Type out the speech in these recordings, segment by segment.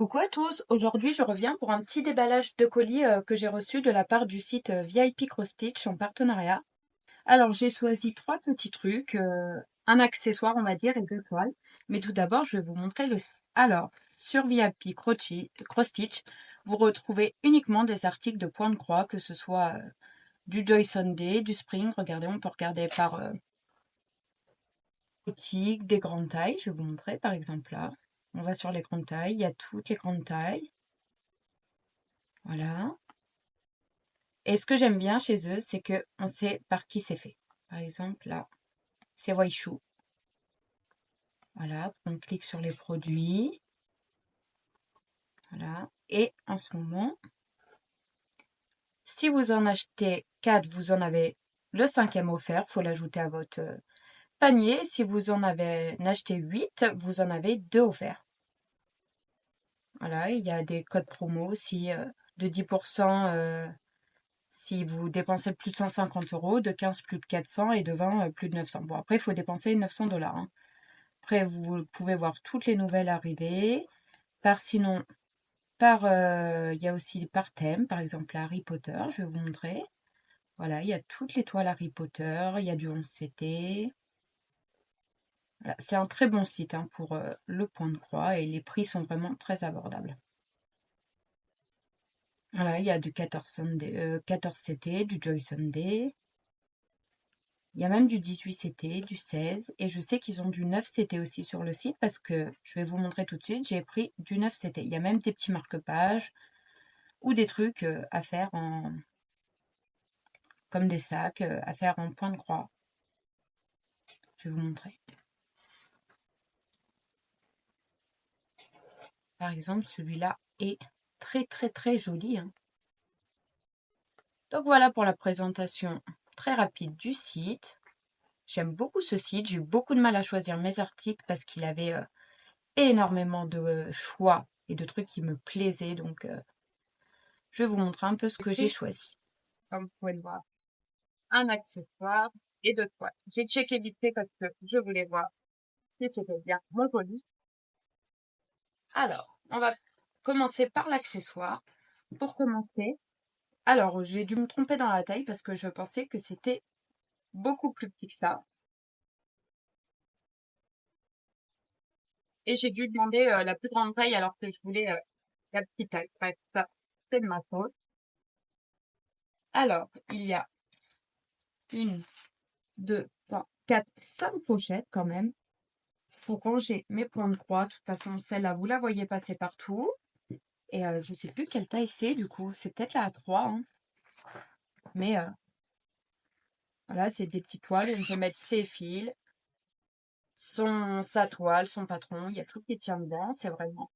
Coucou à tous, aujourd'hui je reviens pour un petit déballage de colis que j'ai reçu de la part du site VIP Cross Stitch en partenariat. Alors j'ai choisi trois petits trucs, un accessoire on va dire et deux toiles. Mais tout d'abord je vais vous montrer le site. Alors sur VIP Cross Stitch, vous retrouvez uniquement des articles de point de croix, que ce soit du Joy Sunday, du Spring. Regardez, on peut regarder par boutique, des grandes tailles. Je vais vous montrer par exemple là. On va sur les grandes tailles, il y a toutes les grandes tailles. Voilà. Et ce que j'aime bien chez eux, c'est que on sait par qui c'est fait. Par exemple, là, c'est Waishu. Voilà, on clique sur les produits. Voilà. Et en ce moment, si vous en achetez 4, vous en avez le cinquième offert. Il faut l'ajouter à votre panier. Si vous en avez acheté 8, vous en avez 2 offerts. Voilà, il y a des codes promo aussi de 10% si vous dépensez plus de 150 euros, de 15 plus de 400 et de 20 plus de 900. Bon, après, il faut dépenser 900 $. Hein. Après, vous pouvez voir toutes les nouvelles arriver. Sinon, il y a aussi par thème, par exemple Harry Potter, je vais vous montrer. Voilà, il y a toutes les toiles Harry Potter, il y a du 11CT. Voilà, c'est un très bon site hein, pour le point de croix et les prix sont vraiment très abordables. Voilà, il y a du 14CT, du Joy Sunday. Il y a même du 18CT, du 16. Et je sais qu'ils ont du 9CT aussi sur le site parce que je vais vous montrer tout de suite. J'ai pris du 9CT. Il y a même des petits marque-pages ou des trucs à faire comme des sacs à faire en point de croix. Je vais vous montrer. Par exemple, celui-là est très très très joli. Hein. Donc voilà pour la présentation très rapide du site. J'aime beaucoup ce site. J'ai eu beaucoup de mal à choisir mes articles parce qu'il avait énormément de choix et de trucs qui me plaisaient. Donc je vais vous montrer un peu ce que j'ai choisi. Comme vous pouvez le voir, un accessoire et deux toiles. J'ai checké vite fait parce que je voulais voir si c'était bien mon colis. Alors, on va commencer par l'accessoire. Pour commencer, alors j'ai dû me tromper dans la taille parce que je pensais que c'était beaucoup plus petit que ça. Et j'ai dû demander la plus grande taille alors que je voulais la petite taille. Bref, ça, c'est de ma faute. Alors, il y a une, deux, trois, quatre, cinq pochettes quand même pour ranger mes points de croix. De toute façon, celle-là, vous la voyez passer partout. Et je sais plus quelle taille c'est du coup. C'est peut-être la A3. Hein. Mais voilà, c'est des petites toiles. On peut mettre ses fils, sa toile, son patron. Il y a tout qui tient dedans. C'est vraiment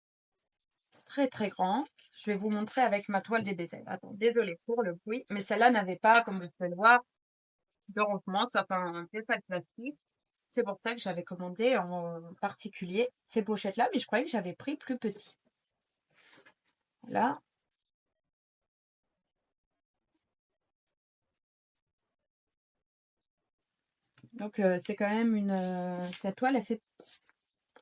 très très grand. Je vais vous montrer avec ma toile des déserts. Attends, désolée pour le bruit. Mais celle-là n'avait pas, comme vous pouvez le voir, de rangement. Ça fait un détail plastique. C'est pour ça que j'avais commandé en particulier ces pochettes-là. Mais je croyais que j'avais pris plus petit. Là. Donc, c'est quand même cette toile, elle fait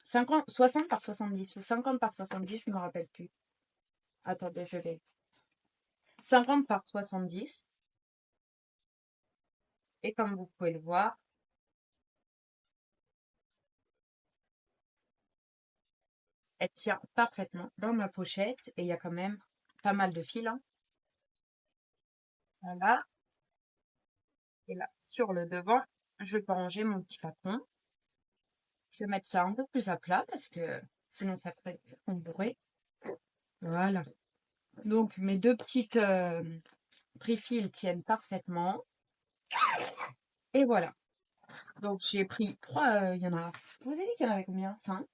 60 par 70 ou 50 par 70, je ne me rappelle plus. Attendez, je vais. 50 par 70. Et comme vous pouvez le voir, elle tient parfaitement dans ma pochette. Et il y a quand même pas mal de fil. Hein. Voilà. Et là, sur le devant, je vais ranger mon petit patron. Je vais mettre ça un peu plus à plat parce que sinon ça serait bourré. Voilà. Donc, mes deux petites trifils tiennent parfaitement. Et voilà. Donc, j'ai pris trois. Il y en a. Je vous ai dit qu'il y en avait combien? 5.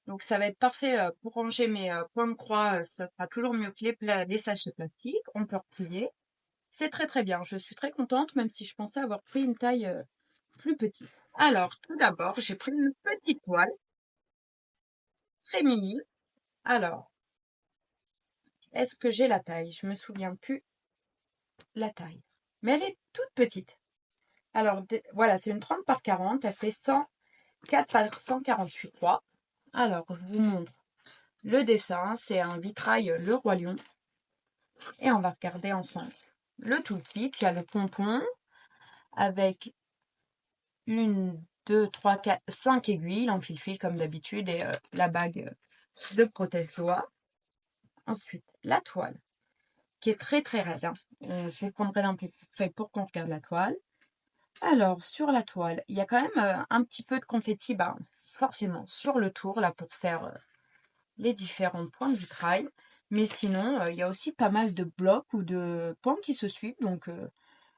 Donc, ça va être parfait pour ranger mes points de croix. Ça sera toujours mieux que les sachets plastiques. On peut replier. C'est très très bien. Je suis très contente, même si je pensais avoir pris une taille plus petite. Alors, tout d'abord, j'ai pris une petite toile. Très mini. Alors, est-ce que j'ai la taille? Je me souviens plus la taille. Mais elle est toute petite. Alors, voilà, c'est une 30 par 40. Elle fait 104 par 148 3. Alors, je vous montre Le dessin, c'est un vitrail Le Roi Lion. Et on va regarder ensemble le toolkit. Il y a le pompon avec 1, 2, 3, 4, 5 aiguilles en fil-fil comme d'habitude et la bague de protège-doigts. Ensuite, la toile qui est très très raide. Je vous prendrai d'un peu plus près pour qu'on regarde la toile. Alors, sur la toile, il y a quand même un petit peu de confetti, forcément, sur le tour, là, pour faire les différents points de vitrail. Mais sinon, il y a aussi pas mal de blocs ou de points qui se suivent, donc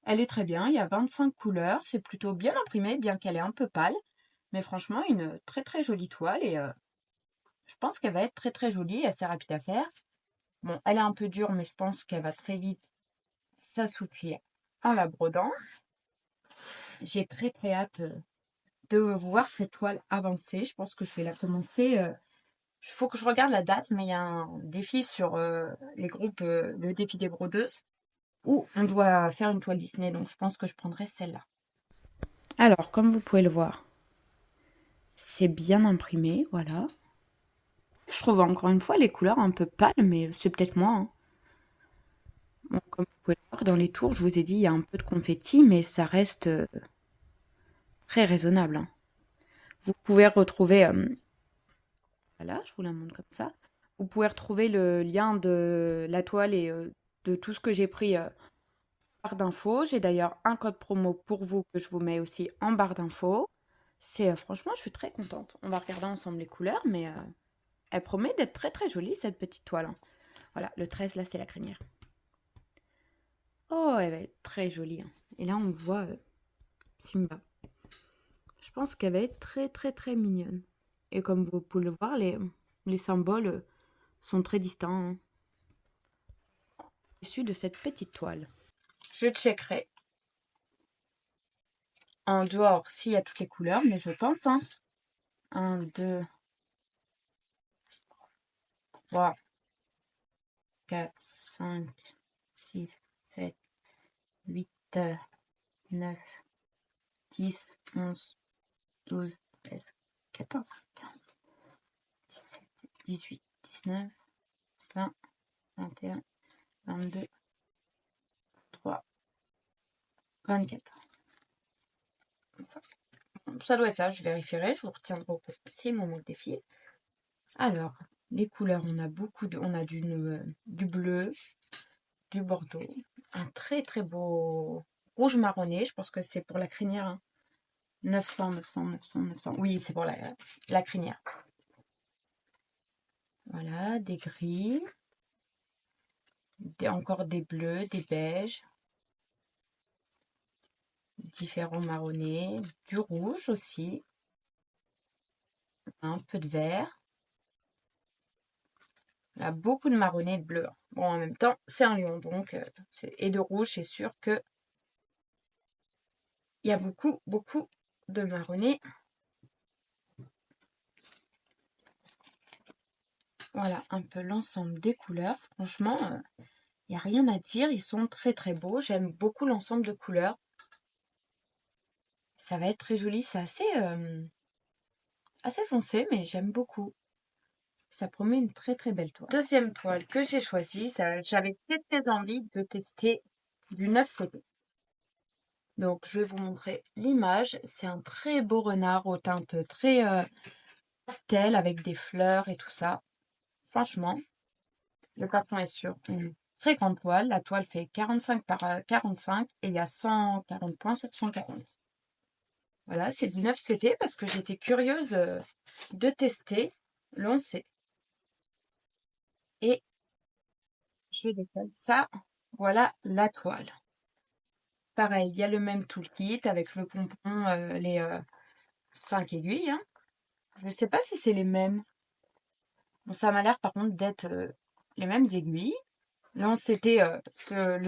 elle est très bien. Il y a 25 couleurs, c'est plutôt bien imprimé, bien qu'elle est un peu pâle. Mais franchement, une très très jolie toile et je pense qu'elle va être très très jolie et assez rapide à faire. Bon, elle est un peu dure, mais je pense qu'elle va très vite s'assouplir en la brodant. J'ai très très hâte de voir cette toile avancer. Je pense que je vais la commencer. Il faut que je regarde la date, mais il y a un défi sur les groupes, le défi des brodeuses, où on doit faire une toile Disney. Donc je pense que je prendrai celle-là. Alors, comme vous pouvez le voir, c'est bien imprimé, voilà. Je trouve encore une fois les couleurs un peu pâles, mais c'est peut-être moi, hein. Bon, comme vous pouvez le voir, dans les tours, je vous ai dit, il y a un peu de confetti, mais ça reste très raisonnable, hein. Vous pouvez retrouver, voilà, je vous la montre comme ça. Vous pouvez retrouver le lien de la toile et de tout ce que j'ai pris en barre d'infos. J'ai d'ailleurs un code promo pour vous que je vous mets aussi en barre d'infos. C'est franchement, je suis très contente. On va regarder ensemble les couleurs, mais elle promet d'être très très jolie cette petite toile, hein. Voilà, le 13 là, c'est la crinière. Oh, elle va être très jolie, hein. Et là, on voit Simba. Je pense qu'elle va être très très très mignonne. Et comme vous pouvez le voir, les symboles sont très distincts, hein, issus de cette petite toile. Je checkerai en dehors s'il y a toutes les couleurs, mais je pense, hein. 1, 2, 3, 4, 5, 6, 7, 8, 9, 10, 11, 12, 13, 14, 15, 17, 18, 19, 20, 21, 22, 23, 24. Ça doit être ça, je vérifierai, je vous retiendrai au courant si mon manque défile. Alors, les couleurs, on a on a du bleu, du bordeaux, un très très beau rouge marronné, je pense que c'est pour la crinière, hein. 900, 900, 900, 900. Oui, c'est pour la crinière. Voilà, des gris, encore des bleus, des beiges, différents marronnés, du rouge aussi, un peu de vert. Il y a beaucoup de marronné et de bleu. Bon, en même temps, c'est un lion, donc, et de rouge, c'est sûr que il y a beaucoup, beaucoup de marronné. Voilà, un peu l'ensemble des couleurs. Franchement, il n'y a rien à dire. Ils sont très, très beaux. J'aime beaucoup l'ensemble de couleurs. Ça va être très joli. C'est assez foncé, mais j'aime beaucoup. Ça promet une très, très belle toile. Deuxième toile que j'ai choisie, j'avais très, très envie de tester du 9CP. Donc, je vais vous montrer l'image. C'est un très beau renard aux teintes très pastel avec des fleurs et tout ça. Franchement, le carton est sur une très grande toile. La toile fait 45 par 45 et il y a 140 points sur 140. Voilà, c'est du 9CP parce que j'étais curieuse de tester l'once. Et je décolle ça. Voilà la toile. Pareil, il y a le même toolkit avec le pompon, les 5 aiguilles, hein. Je ne sais pas si c'est les mêmes. Bon, ça m'a l'air par contre d'être les mêmes aiguilles. Le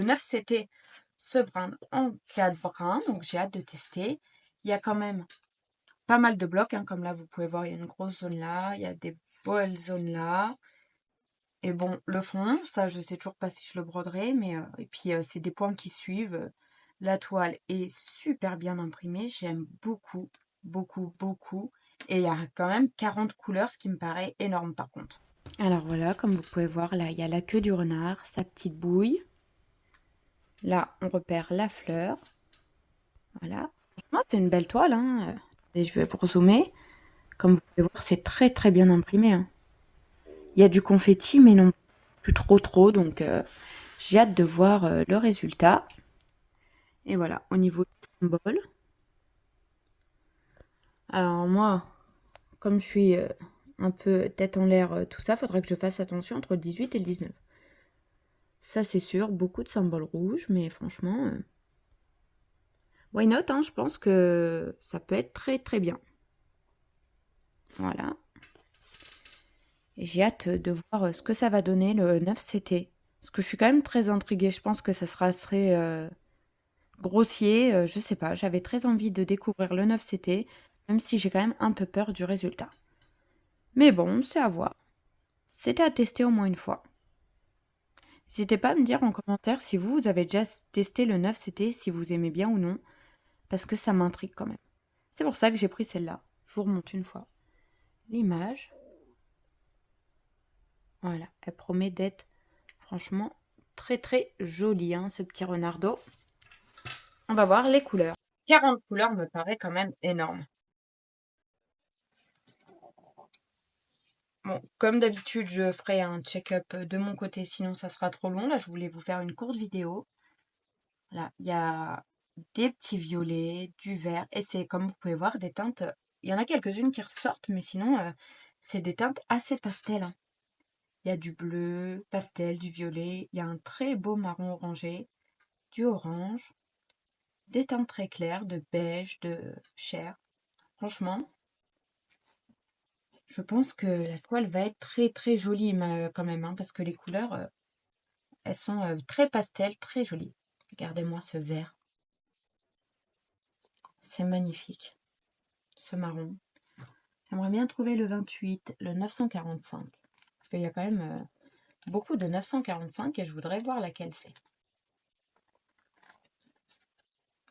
9 c'était ce brin en 4 brins, donc j'ai hâte de tester. Il y a quand même pas mal de blocs, hein, comme là vous pouvez voir, il y a une grosse zone là, il y a des belles zones là. Et bon, le fond, ça je sais toujours pas si je le broderai, mais et puis c'est des points qui suivent. La toile est super bien imprimée, j'aime beaucoup, beaucoup, beaucoup. Et il y a quand même 40 couleurs, ce qui me paraît énorme par contre. Alors voilà, comme vous pouvez voir, là, il y a la queue du renard, sa petite bouille. Là, on repère la fleur. Voilà. Franchement, c'est une belle toile, hein. Et je vais vous zoomer. Comme vous pouvez voir, c'est très très bien imprimé, hein. Il y a du confetti, mais non plus trop, donc j'ai hâte de voir le résultat. Et voilà, au niveau du symbole. Alors moi, comme je suis un peu tête en l'air, tout ça, faudrait que je fasse attention entre le 18 et le 19. Ça, c'est sûr, beaucoup de symboles rouges, mais franchement, why not, hein, je pense que ça peut être très très bien. Voilà. Et j'ai hâte de voir ce que ça va donner le 9CT. Parce que je suis quand même très intriguée. Je pense que ça sera assez grossier. Je sais pas. J'avais très envie de découvrir le 9CT, même si j'ai quand même un peu peur du résultat. Mais bon, c'est à voir. C'était à tester au moins une fois. N'hésitez pas à me dire en commentaire si vous avez déjà testé le 9CT, si vous aimez bien ou non, parce que ça m'intrigue quand même. C'est pour ça que j'ai pris celle-là. Je vous remonte une fois l'image. Voilà, elle promet d'être franchement très très jolie, hein, ce petit renardeau. On va voir les couleurs. 40 couleurs me paraît quand même énorme. Bon, comme d'habitude, je ferai un check-up de mon côté, sinon ça sera trop long. Là, je voulais vous faire une courte vidéo. Là, il y a des petits violets, du vert, et c'est comme vous pouvez voir des teintes. Il y en a quelques-unes qui ressortent, mais sinon, c'est des teintes assez pastel, hein. Il y a du bleu, pastel, du violet, il y a un très beau marron orangé, du orange, des teintes très claires, de beige, de chair. Franchement, je pense que la toile va être très très jolie quand même, hein, parce que les couleurs, elles sont très pastel, très jolies. Regardez-moi ce vert, c'est magnifique. Ce marron. J'aimerais bien trouver le 28, le 945. Parce qu'il y a quand même beaucoup de 945 et je voudrais voir laquelle c'est.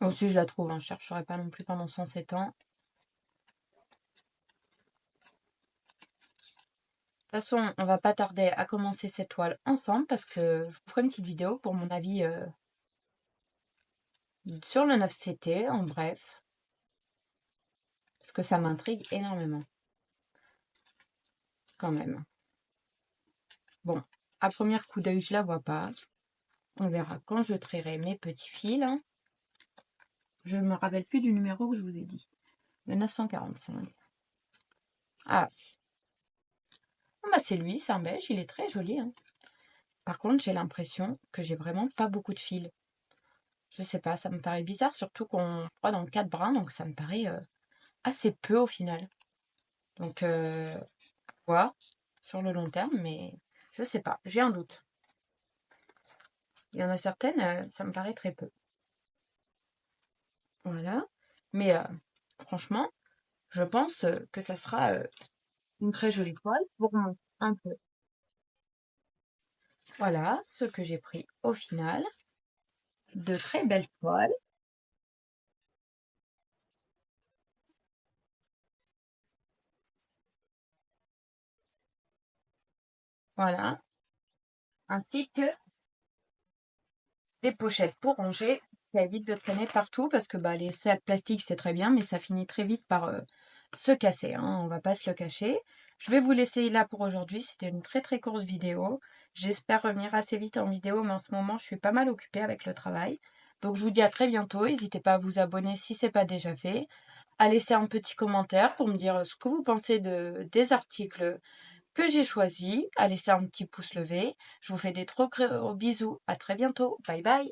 Aussi, je la trouve, hein, je ne chercherai pas non plus pendant 107 ans. De toute façon, on va pas tarder à commencer cette toile ensemble parce que je vous ferai une petite vidéo pour mon avis sur le 9CT, en bref. Parce que ça m'intrigue énormément. Quand même. Bon, à premier coup d'œil, je la vois pas. On verra quand je trierai mes petits fils. Je ne me rappelle plus du numéro que je vous ai dit. Le 945. Ah, si. Ah, bah, c'est lui, c'est un beige, il est très joli, hein. Par contre, j'ai l'impression que j'ai vraiment pas beaucoup de fils. Je sais pas, ça me paraît bizarre, surtout qu'on voit dans 4 brins, donc ça me paraît assez peu au final. Donc, voir sur le long terme, mais je sais pas, j'ai un doute. Il y en a certaines, ça me paraît très peu. Voilà. Mais franchement, je pense que ça sera une très jolie toile pour moi, un peu. Voilà ce que j'ai pris au final. De très belles toiles. Voilà. Ainsi que des pochettes pour ranger. Ça évite de traîner partout parce que bah, les sacs plastiques, c'est très bien, mais ça finit très vite par se casser, hein, on va pas se le cacher. Je vais vous laisser là pour aujourd'hui. C'était une très très courte vidéo. J'espère revenir assez vite en vidéo, mais en ce moment, je suis pas mal occupée avec le travail. Donc, je vous dis à très bientôt. N'hésitez pas à vous abonner si ce n'est pas déjà fait, à laisser un petit commentaire pour me dire ce que vous pensez des articles que j'ai choisis, à laisser un petit pouce levé. Je vous fais des trop gros bisous. À très bientôt. Bye bye.